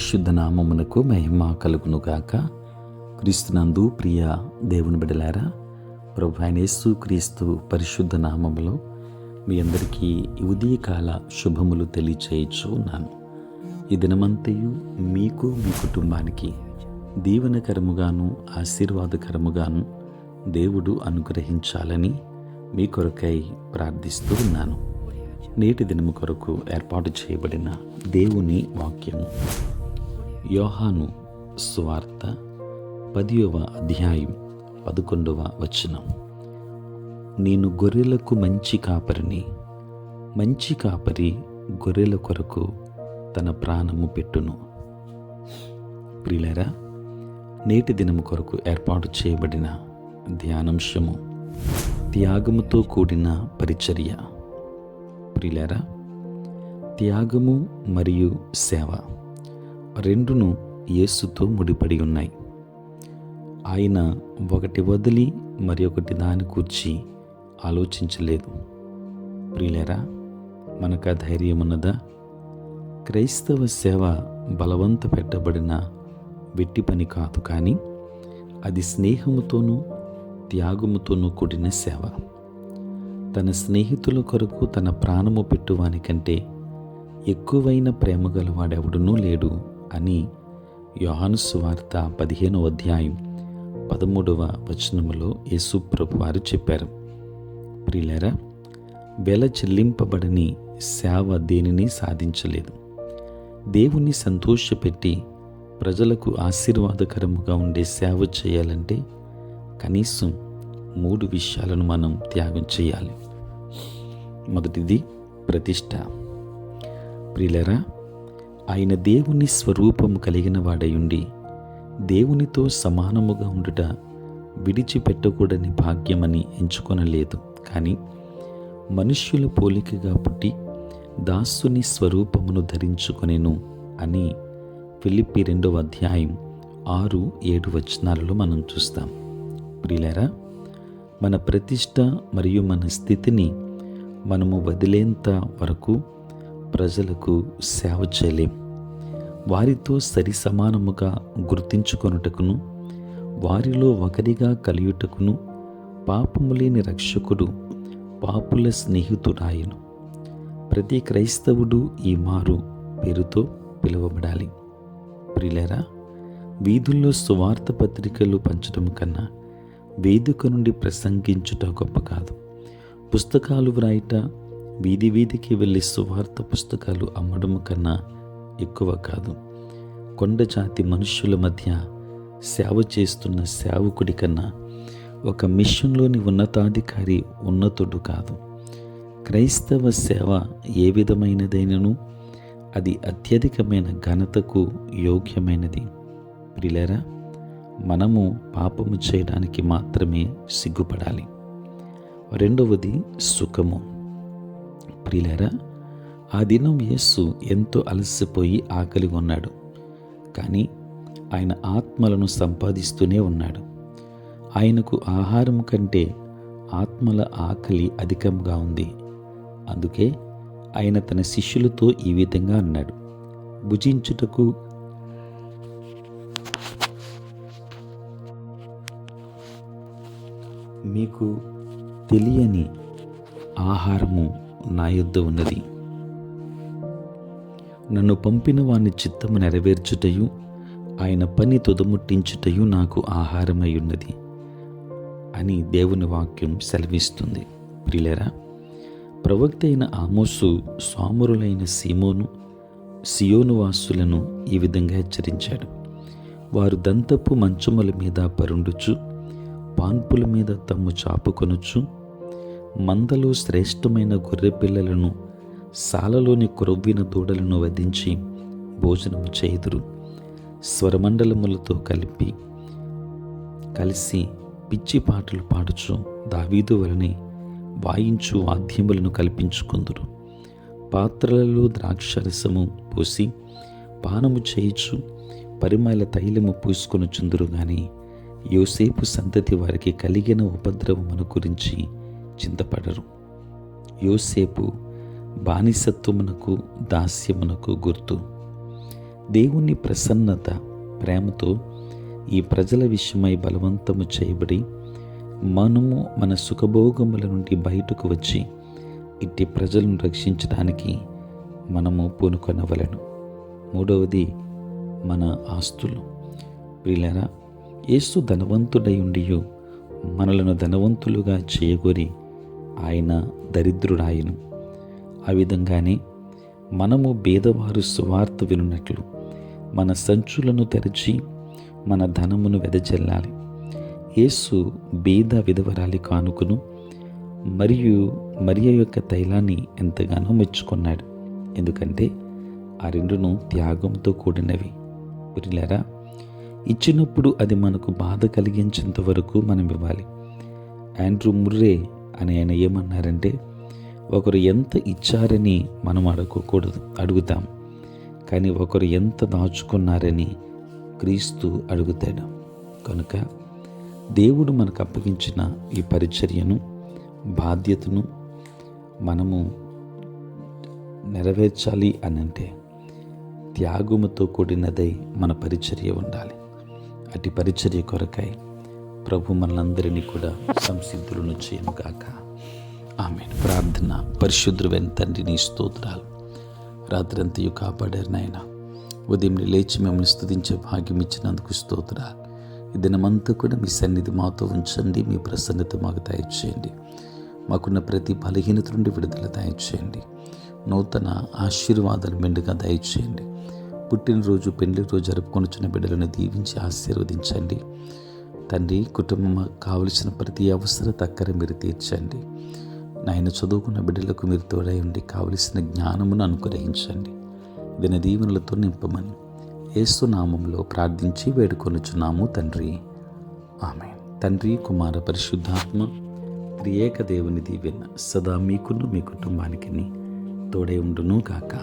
పరిశుద్ధ నామమునకు మహిమ కలుగునుగాక. క్రీస్తునందు ప్రియ దేవుని బిడ్డలారా, ప్రభు అయిన యేసు క్రీస్తు పరిశుద్ధ నామములో మీ అందరికీ ఉదయకాల శుభములు తెలియచేయచ్చు ఉన్నాను. ఈ దినమంతయు మీకు మీ కుటుంబానికి దీవెనకరముగాను ఆశీర్వాదకరముగాను దేవుడు అనుగ్రహించాలని మీ కొరకై ప్రార్థిస్తూ ఉన్నాను. నేటి దినము కొరకు ఏర్పాటు చేయబడిన దేవుని వాక్యము యోహాను సువార్త 10వ అధ్యాయం 11వ వచనం. నేను గొర్రెలకు మంచి కాపరిని, మంచి కాపరి గొర్రెల కొరకు తన ప్రాణము పెట్టును. ప్రియులారా, నేటి దినము కొరకు ఏర్పాటు చేయబడిన ధ్యానాంశము త్యాగముతో కూడిన పరిచర్య. ప్రియులారా, త్యాగము మరియు సేవ రెండును యేసుతో ముడిపడి ఉన్నాయి. ఆయన ఒకటి వదిలి మరి ఒకటి దాని కూర్చి ఆలోచించలేదు. ప్రియులారా, మనకు ధైర్యం ఉన్నదా? క్రైస్తవ సేవ బలవంత పెట్టబడిన వెట్టి పని కాదు, కానీ అది స్నేహముతోనూ త్యాగముతోనూ కూడిన సేవ. తన స్నేహితుల కొరకు తన ప్రాణము పెట్టువానికంటే ఎక్కువైన ప్రేమ గలవాడెవడునూ లేడు అని యోహాను సువార్త 15వ అధ్యాయం 13వ వచనములో యేసు ప్రభు వారు చెప్పారు. ప్రియులారా, వెల చెల్లింపబడని సేవ దేనిని సాధించలేదు. దేవుని సంతోషపెట్టి ప్రజలకు ఆశీర్వాదకరముగా ఉండే సేవ చేయాలంటే కనీసం 3 విషయాలను మనం త్యాగం చేయాలి. మొదటిది ప్రతిష్ట. ప్రియులారా, ఆయన దేవుని స్వరూపము కలిగిన వాడయుండి దేవునితో సమానముగా ఉండుట విడిచిపెట్టకూడని భాగ్యమని ఎంచుకొనలేదు, కానీ మనుష్యుల పోలికగా పుట్టి దాసుని స్వరూపమును ధరించుకొనెను అని ఫిలిప్పీ 2వ అధ్యాయం 6-7 వచనాలలో మనం చూస్తాం. ప్రియులారా, మన ప్రతిష్ట మరియు మన స్థితిని మనము వదిలేంత వరకు ప్రజలకు సేవ చేయలేం. వారితో సరి సమానముగా గుర్తించుకొనుటకును వారిలో ఒకరిగా కలియుటకును పాపము లేని రక్షకుడు పాపుల స్నేహితుడాయను. ప్రతి క్రైస్తవుడు ఈ మారు పేరుతో పిలువబడాలి. ప్రియులారా, వీధుల్లో సువార్త పత్రికలు పంచడం కన్నా వేదిక నుండి ప్రసంగించుట గొప్ప కాదు. పుస్తకాలు వ్రాయట, వీధి వీధికి వెళ్ళి సువార్త పుస్తకాలు అమ్మడము కన్నా ఎక్కువ కాదు. కొండ జాతి మనుష్యుల మధ్య సేవ చేస్తున్న సేవకుడి కన్నా ఒక మిషన్లోని ఉన్నతాధికారి ఉన్నతుడు కాదు. క్రైస్తవ సేవ ఏ విధమైనదైనను అది అత్యధికమైన ఘనతకు యోగ్యమైనది. ప్రియులారా, మనము పాపము చేయడానికి మాత్రమే సిగ్గుపడాలి. రెండవది సుఖము. ప్రియులారా, ఆ దినం యేసు ఎంతో అలసిపోయి ఆకలి ఉన్నాడు, కానీ ఆయన ఆత్మలను సంపాదిస్తూనే ఉన్నాడు. ఆయనకు ఆహారం కంటే ఆత్మల ఆకలి అధికంగా ఉంది. అందుకే ఆయన తన శిష్యులతో ఈ విధంగా అన్నాడు: భుజించుటకు మీకు తెలియని ఆహారము నా యొద్ద ఉన్నది. నన్ను పంపిన వాని చిత్తము నెరవేర్చుటయు ఆయన పని తుదముట్టించుటయు నాకు ఆహారమై ఉన్నది అని దేవుని వాక్యం సెలవిస్తుంది. ప్రియులారా, ప్రవక్త అయిన ఆమోసు సోమరులైన సియోను వాసులను ఈ విధంగా హెచ్చరించాడు: వారు దంతపు మంచముల మీద పరుండుచు పాన్పుల మీద తమ్ము చాపుకొనుచు మందలో శ్రేష్టమైన గొర్రె పిల్లలను సాలలోని క్రొవ్విన దూడలను వధించి భోజనము చేయుదురు. స్వరమండలములతో కలిసి పిచ్చి పాటలు పాడుచు దావీదు వలనే వాయించు వాద్యములను కల్పించుకుందురు. పాత్రలలో ద్రాక్షరసము పోసి పానము చేయుచు పరిమళ తైలము పూసుకొనుచుందురు. గాని యోసేపు సంతతి వారికి కలిగిన ఉపద్రవమును గురించి చింతపడరు. యోసేపు బానిసత్వమునకు దాస్యమునకు గుర్తు. దేవుని ప్రసన్నత, ప్రేమతో ఈ ప్రజల విషయమై బలవంతము చేయబడి మనము మన సుఖభోగముల నుండి బయటకు వచ్చి ఇట్టి ప్రజలను రక్షించడానికి మనము పూనుకొనవలెను. మూడవది మన ఆస్తులు. ప్రియులారా, యేసు ధనవంతుడై ఉండియు మనలను ధనవంతులుగా చేయగోరి ఆయన దరిద్రుడాయను. ఆ విధంగానే మనము బీదవారు సువార్త వినున్నట్లు మన సంచులను తెరచి మన ధనమును వెదజల్లాలి. యేసు బీద విధవరాలి కానుకను మరియు మరియ యొక్క తైలాన్ని ఎంతగానో మెచ్చుకున్నాడు. ఎందుకంటే ఆ రెండును త్యాగంతో కూడినవి. ప్రియులారా, ఇచ్చినప్పుడు అది మనకు బాధ కలిగించేంత వరకు మనం ఇవ్వాలి. ఆండ్రూ ముర్రే అని ఆయన ఏమన్నారంటే, ఒకరు ఎంత ఇచ్చారని మనం అడుగుతాం, కానీ ఒకరు ఎంత దాచుకున్నారని క్రీస్తు అడుగుతాడు. కనుక దేవుడు మనకు అప్పగించిన ఈ పరిచర్యను, బాధ్యతను మనము నెరవేర్చాలి అనంటే త్యాగముతో కూడినదై మన పరిచర్య ఉండాలి. అటు పరిచర్య కొరకై ప్రభు మనందరినీ కూడా సంసిద్ధులను చేయనుగాక. ఆమేన్. ప్రార్థన. పరిశుద్ధుడైన తండ్రి, నీ స్తోత్రాలు. రాత్రంతయు కాపాడారు నాయన. ఉదయం లేచి మిమ్మల్ని స్తుతించే భాగ్యం ఇచ్చినందుకు స్తోత్రాలు. ఈ దినమంతా కూడా మీ సన్నిధి మాతో ఉంచండి. మీ ప్రసన్నత మాకు దయచేయండి. మాకున్న ప్రతి బలహీనత నుండి విడుదల దయచేయండి. నూతన ఆశీర్వాదాలు మెండుగా దయచేయండి. పుట్టినరోజు, పెళ్లి రోజు జరుపుకొనుచున్న బిడ్డలను దీవించి ఆశీర్వదించండి. తండ్రి, కుటుంబం కావలసిన ప్రతి అవసరత అక్కర మీరు తీర్చండి. నాయన, చదువుకున్న బిడ్డలకు మీరు తోడై ఉండి కావలసిన జ్ఞానమును అనుగ్రహించండి. దిన దీవెనలతో నింపమని యేసు నామములో ప్రార్థించి వేడుకొనుచున్నాము తండ్రి. ఆమేన్. తండ్రి, కుమార, పరిశుద్ధాత్మ త్రియేక దేవుని దీవెన సదా మీకును మీ కుటుంబానికి తోడై ఉండును గాక.